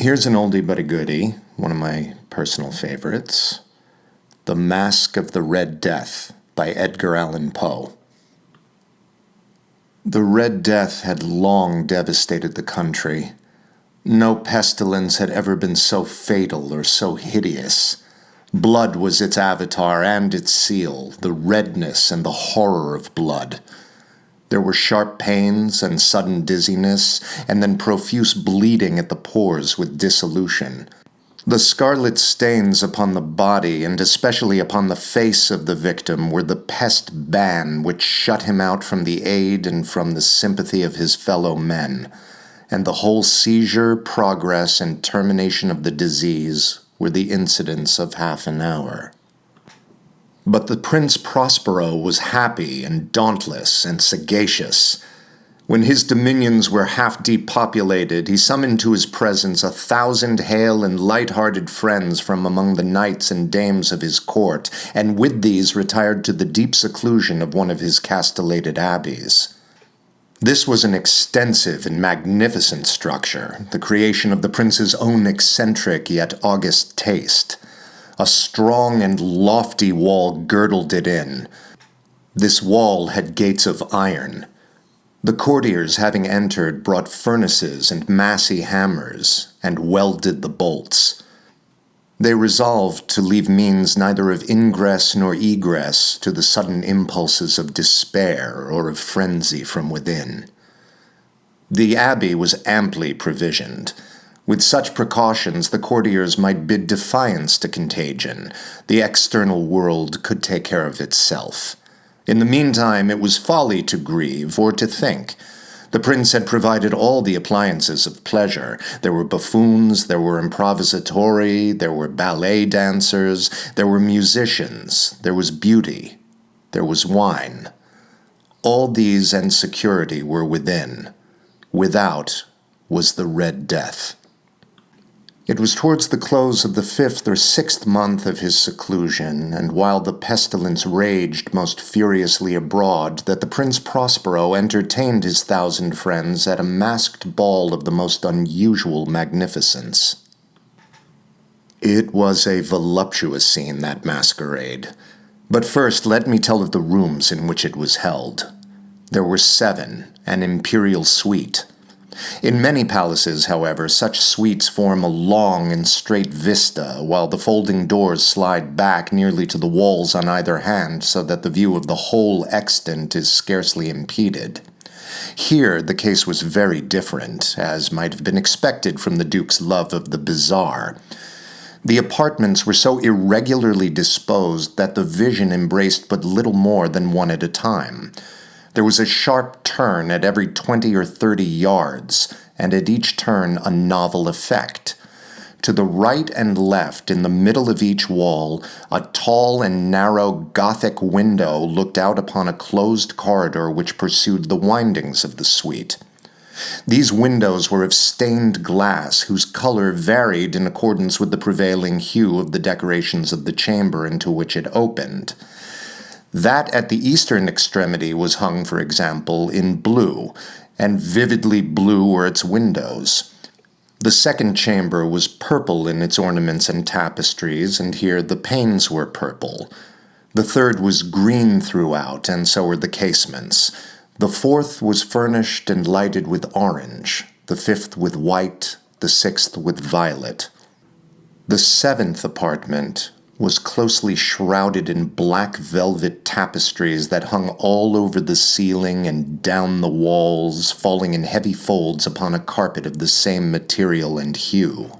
Here's an oldie but a goodie, one of my personal favorites. The Masque of the Red Death by Edgar Allan Poe. The Red Death had long devastated the country. No pestilence had ever been so fatal or so hideous. Blood was its avatar and its seal, the redness and the horror of blood. There were sharp pains and sudden dizziness, and then profuse bleeding at the pores with dissolution. The scarlet stains upon the body, and especially upon the face of the victim, were the pest ban which shut him out from the aid and from the sympathy of his fellow men, and the whole seizure, progress, and termination of the disease were the incidents of half an hour. But the Prince Prospero was happy and dauntless and sagacious. When his dominions were half depopulated, he summoned to his presence 1,000 hale and light-hearted friends from among the knights and dames of his court, and with these retired to the deep seclusion of one of his castellated abbeys. This was an extensive and magnificent structure, the creation of the prince's own eccentric yet august taste. A strong and lofty wall girdled it in. This wall had gates of iron. The courtiers, having entered, brought furnaces and massy hammers, and welded the bolts. They resolved to leave means neither of ingress nor egress to the sudden impulses of despair or of frenzy from within. The abbey was amply provisioned. With such precautions, the courtiers might bid defiance to contagion. The external world could take care of itself. In the meantime, it was folly to grieve or to think. The prince had provided all the appliances of pleasure. There were buffoons, there were improvisatori, there were ballet dancers, there were musicians, there was beauty, there was wine. All these and security were within. Without was the Red Death. It was towards the close of the 5th or 6th month of his seclusion, and while the pestilence raged most furiously abroad, that the Prince Prospero entertained his 1,000 friends at a masked ball of the most unusual magnificence. It was a voluptuous scene, that masquerade. But first let me tell of the rooms in which it was held. There were 7, an imperial suite. In many palaces, however, such suites form a long and straight vista, while the folding doors slide back nearly to the walls on either hand, so that the view of the whole extent is scarcely impeded. Here the case was very different, as might have been expected from the Duke's love of the bizarre. The apartments were so irregularly disposed that the vision embraced but little more than one at a time. There was a sharp turn at every 20 or 30 yards, and at each turn a novel effect. To the right and left, in the middle of each wall, a tall and narrow Gothic window looked out upon a closed corridor which pursued the windings of the suite. These windows were of stained glass, whose color varied in accordance with the prevailing hue of the decorations of the chamber into which it opened. That at the eastern extremity was hung, for example, in blue, and vividly blue were its windows. The second chamber was purple in its ornaments and tapestries, and here the panes were purple. The third was green throughout, and so were the casements. The fourth was furnished and lighted with orange, the fifth with white, the sixth with violet. The 7th apartment was closely shrouded in black velvet tapestries that hung all over the ceiling and down the walls, falling in heavy folds upon a carpet of the same material and hue.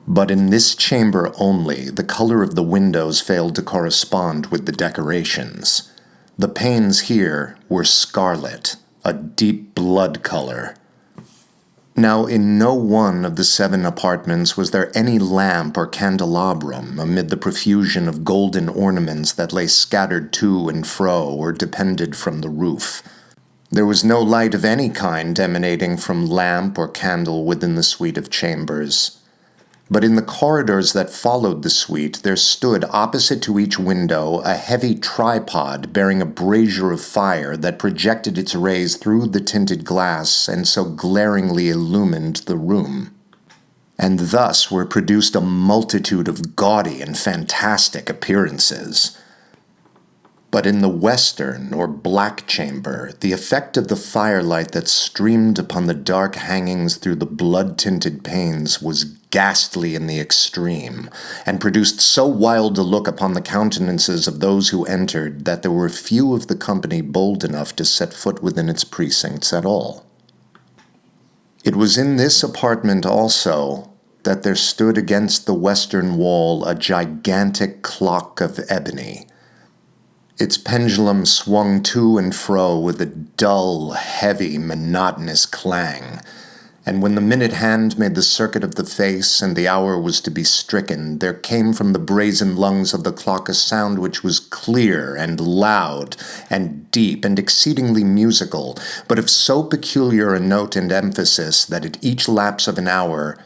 But in this chamber only, the color of the windows failed to correspond with the decorations. The panes here were scarlet, a deep blood color. Now, in no one of the 7 apartments was there any lamp or candelabrum amid the profusion of golden ornaments that lay scattered to and fro or depended from the roof. There was no light of any kind emanating from lamp or candle within the suite of chambers. But in the corridors that followed the suite, there stood opposite to each window a heavy tripod bearing a brazier of fire that projected its rays through the tinted glass and so glaringly illumined the room. and thus were produced a multitude of gaudy and fantastic appearances. But in the western, or black chamber, the effect of the firelight that streamed upon the dark hangings through the blood-tinted panes was ghastly in the extreme, and produced so wild a look upon the countenances of those who entered that there were few of the company bold enough to set foot within its precincts at all. It was in this apartment also that there stood against the western wall a gigantic clock of ebony. Its pendulum swung to and fro with a dull, heavy, monotonous clang, and when the minute hand made the circuit of the face and the hour was to be stricken, there came from the brazen lungs of the clock a sound which was clear and loud and deep and exceedingly musical, but of so peculiar a note and emphasis that at each lapse of an hour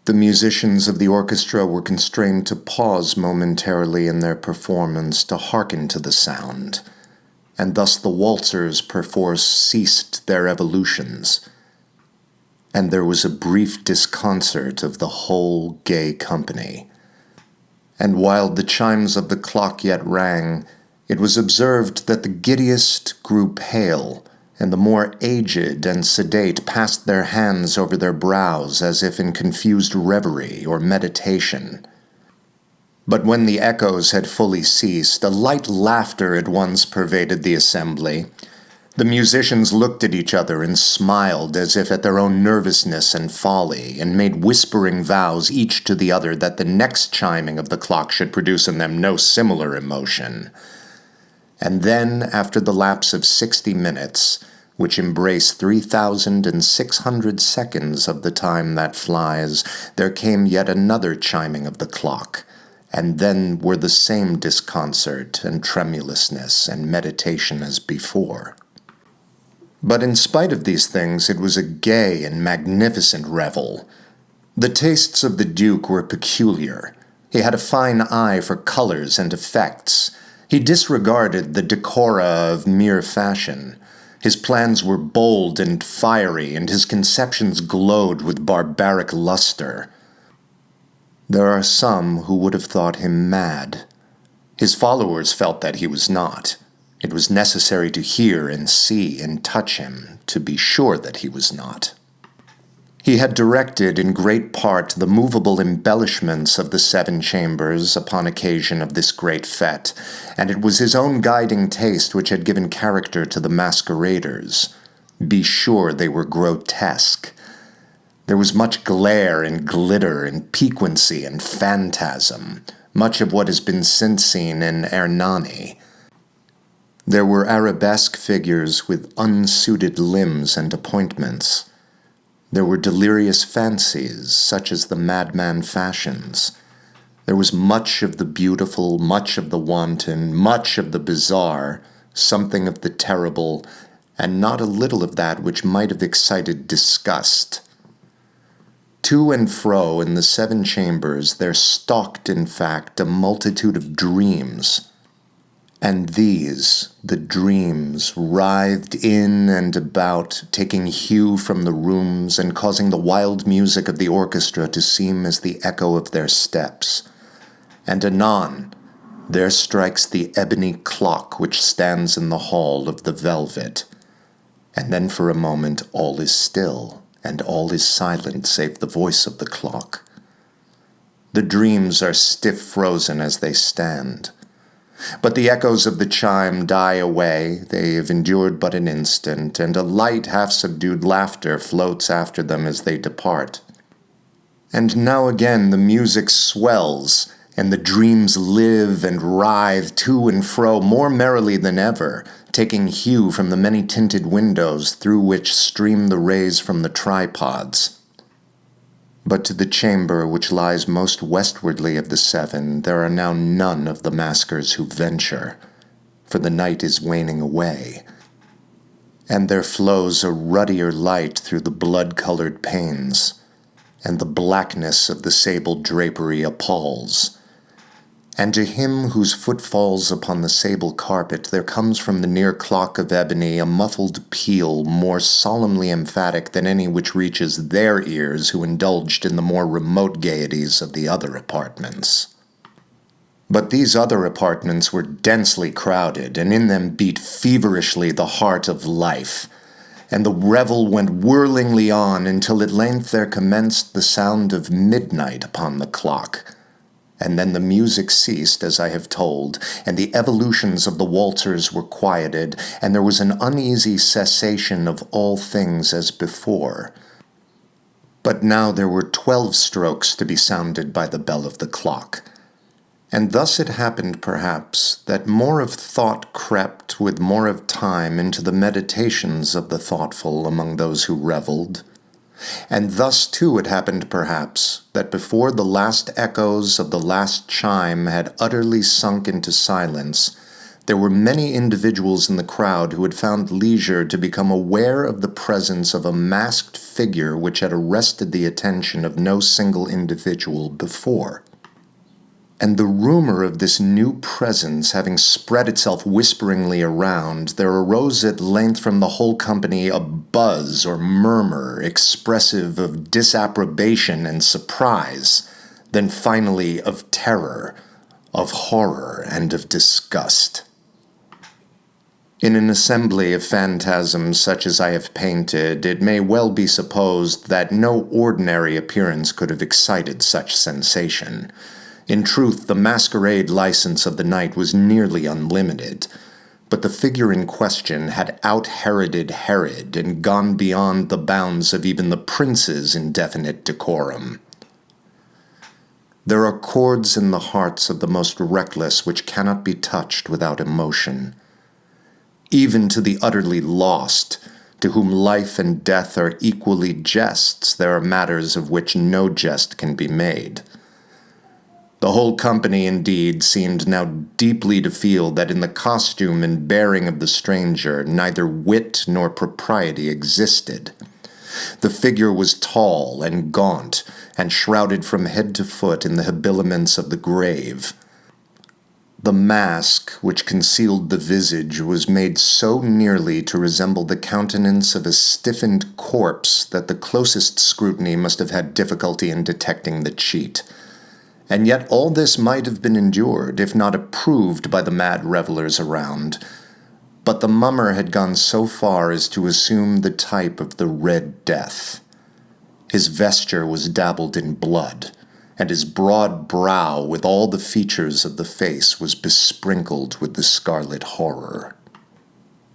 the musicians of the orchestra were constrained to pause momentarily in their performance to hearken to the sound, and thus the waltzers perforce ceased their evolutions, and there was a brief disconcert of the whole gay company. And while the chimes of the clock yet rang, it was observed that the giddiest grew pale, and the more aged and sedate passed their hands over their brows as if in confused reverie or meditation. But when the echoes had fully ceased, a light laughter at once pervaded the assembly. The musicians looked at each other and smiled as if at their own nervousness and folly, and made whispering vows each to the other that the next chiming of the clock should produce in them no similar emotion. And then, after the lapse of 60 minutes, which embrace 3,600 seconds of the time that flies, there came yet another chiming of the clock, and then were the same disconcert and tremulousness and meditation as before. But in spite of these things, it was a gay and magnificent revel. The tastes of the Duke were peculiar. He had a fine eye for colors and effects. He disregarded the decora of mere fashion. His plans were bold and fiery, and his conceptions glowed with barbaric luster. There are some who would have thought him mad. His followers felt that he was not. It was necessary to hear and see and touch him to be sure that he was not. He had directed in great part the movable embellishments of the 7 chambers upon occasion of this great fête, and it was his own guiding taste which had given character to the masqueraders. Be sure they were grotesque. There was much glare and glitter and piquancy and phantasm, much of what has been since seen in Hernani. There were arabesque figures with unsuited limbs and appointments. There were delirious fancies, such as the madman fashions. There was much of the beautiful, much of the wanton, much of the bizarre, something of the terrible, and not a little of that which might have excited disgust. To and fro in the 7 chambers there stalked, in fact, a multitude of dreams. And these, the dreams, writhed in and about, taking hue from the rooms and causing the wild music of the orchestra to seem as the echo of their steps. And anon, there strikes the ebony clock which stands in the hall of the velvet. And then for a moment all is still, and all is silent save the voice of the clock. The dreams are stiff frozen as they stand. But the echoes of the chime die away, they have endured but an instant, and a light, half-subdued laughter floats after them as they depart. And now again the music swells, and the dreams live and writhe to and fro more merrily than ever, taking hue from the many-tinted windows through which stream the rays from the tripods. But to the chamber which lies most westwardly of the 7, there are now none of the maskers who venture, for the night is waning away, and there flows a ruddier light through the blood-colored panes, and the blackness of the sable drapery appalls, And to him whose foot falls upon the sable carpet, there comes from the near clock of ebony a muffled peal more solemnly emphatic than any which reaches their ears who indulged in the more remote gaieties of the other apartments. But these other apartments were densely crowded, and in them beat feverishly the heart of life, and the revel went whirlingly on until at length there commenced the sound of midnight upon the clock. And then the music ceased, as I have told, and the evolutions of the waltzers were quieted, and there was an uneasy cessation of all things as before. But now there were 12 strokes to be sounded by the bell of the clock. And thus it happened, perhaps, that more of thought crept with more of time into the meditations of the thoughtful among those who revelled. And thus, too, it happened, perhaps, that before the last echoes of the last chime had utterly sunk into silence, there were many individuals in the crowd who had found leisure to become aware of the presence of a masked figure which had arrested the attention of no single individual before. And the rumor of this new presence having spread itself whisperingly around, there arose at length from the whole company a buzz or murmur expressive of disapprobation and surprise, then finally of terror, of horror, and of disgust. In an assembly of phantasms such as I have painted, it may well be supposed that no ordinary appearance could have excited such sensation. In truth, the masquerade license of the night was nearly unlimited, but the figure in question had out-Heroded Herod and gone beyond the bounds of even the prince's indefinite decorum. There are chords in the hearts of the most reckless which cannot be touched without emotion. Even to the utterly lost, to whom life and death are equally jests, there are matters of which no jest can be made. The whole company, indeed, seemed now deeply to feel that in the costume and bearing of the stranger neither wit nor propriety existed. The figure was tall and gaunt, and shrouded from head to foot in the habiliments of the grave. The mask which concealed the visage was made so nearly to resemble the countenance of a stiffened corpse that the closest scrutiny must have had difficulty in detecting the cheat. And yet all this might have been endured, if not approved by the mad revellers around. But the mummer had gone so far as to assume the type of the Red Death. His vesture was dabbled in blood, and his broad brow, with all the features of the face, was besprinkled with the scarlet horror.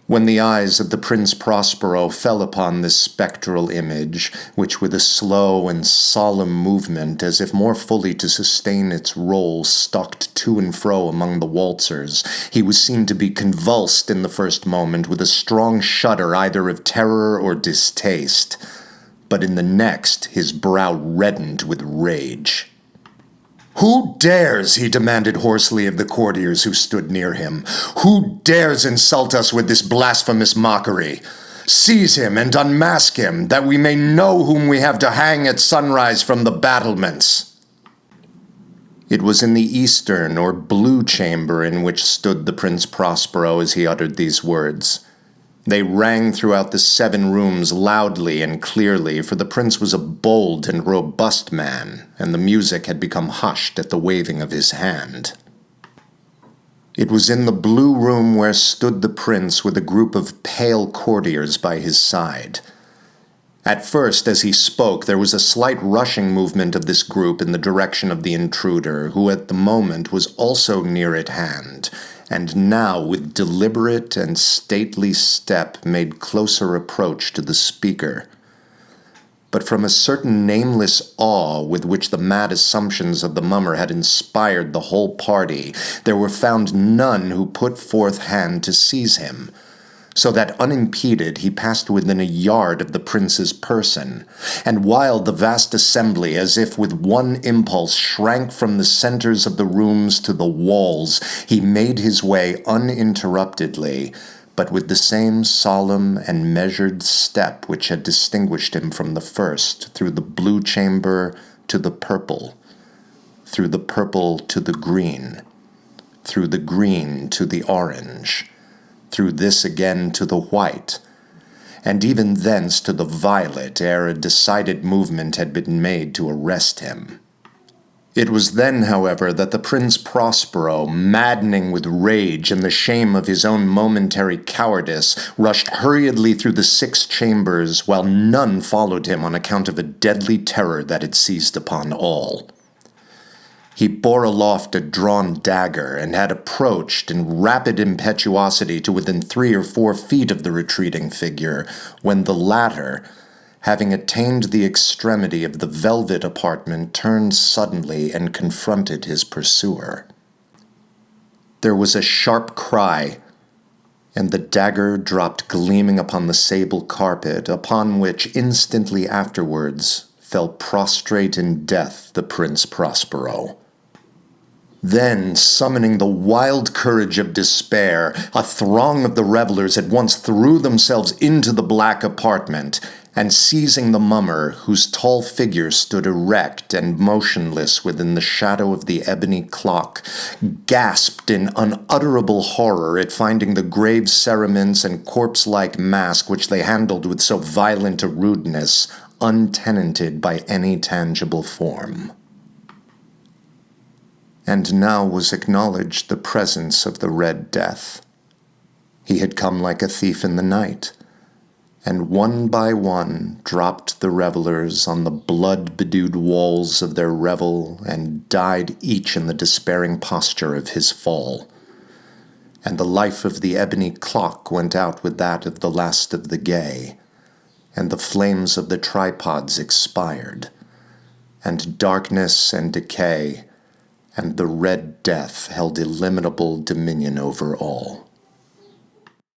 When the eyes of the Prince Prospero fell upon this spectral image, which with a slow and solemn movement, as if more fully to sustain its role, stalked to and fro among the waltzers, he was seen to be convulsed in the first moment with a strong shudder either of terror or distaste, but in the next his brow reddened with rage. "Who dares," he demanded hoarsely of the courtiers who stood near him, "who dares insult us with this blasphemous mockery? Seize him and unmask him, that we may know whom we have to hang at sunrise from the battlements." It was in the eastern or blue chamber in which stood the Prince Prospero as he uttered these words. They rang throughout the 7 rooms loudly and clearly, for the prince was a bold and robust man, and the music had become hushed at the waving of his hand. It was in the blue room where stood the prince with a group of pale courtiers by his side. At first, as he spoke, there was a slight rushing movement of this group in the direction of the intruder, who at the moment was also near at hand, and now with deliberate and stately step made closer approach to the speaker. But from a certain nameless awe with which the mad assumptions of the mummer had inspired the whole party, there were found none who put forth hand to seize him, so that unimpeded he passed within a yard of the prince's person, and while the vast assembly, as if with one impulse, shrank from the centers of the rooms to the walls, he made his way uninterruptedly, but with the same solemn and measured step which had distinguished him from the first, through the blue chamber to the purple, through the purple to the green, through the green to the orange, through this again to the white, and even thence to the violet ere a decided movement had been made to arrest him. It was then, however, that the Prince Prospero, maddening with rage and the shame of his own momentary cowardice, rushed hurriedly through the 6 chambers, while none followed him on account of a deadly terror that had seized upon all. He bore aloft a drawn dagger, and had approached in rapid impetuosity to within 3 or 4 feet of the retreating figure, when the latter, having attained the extremity of the velvet apartment, turned suddenly and confronted his pursuer. There was a sharp cry, and the dagger dropped gleaming upon the sable carpet, upon which instantly afterwards fell prostrate in death the Prince Prospero. Then, summoning the wild courage of despair, a throng of the revelers at once threw themselves into the black apartment, and seizing the mummer, whose tall figure stood erect and motionless within the shadow of the ebony clock, gasped in unutterable horror at finding the grave cerements and corpse-like mask which they handled with so violent a rudeness untenanted by any tangible form. And now was acknowledged the presence of the Red Death. He had come like a thief in the night, and one by one dropped the revelers on the blood-bedewed walls of their revel, and died each in the despairing posture of his fall. And the life of the ebony clock went out with that of the last of the gay, and the flames of the tripods expired, and darkness and decay and the Red Death held illimitable dominion over all.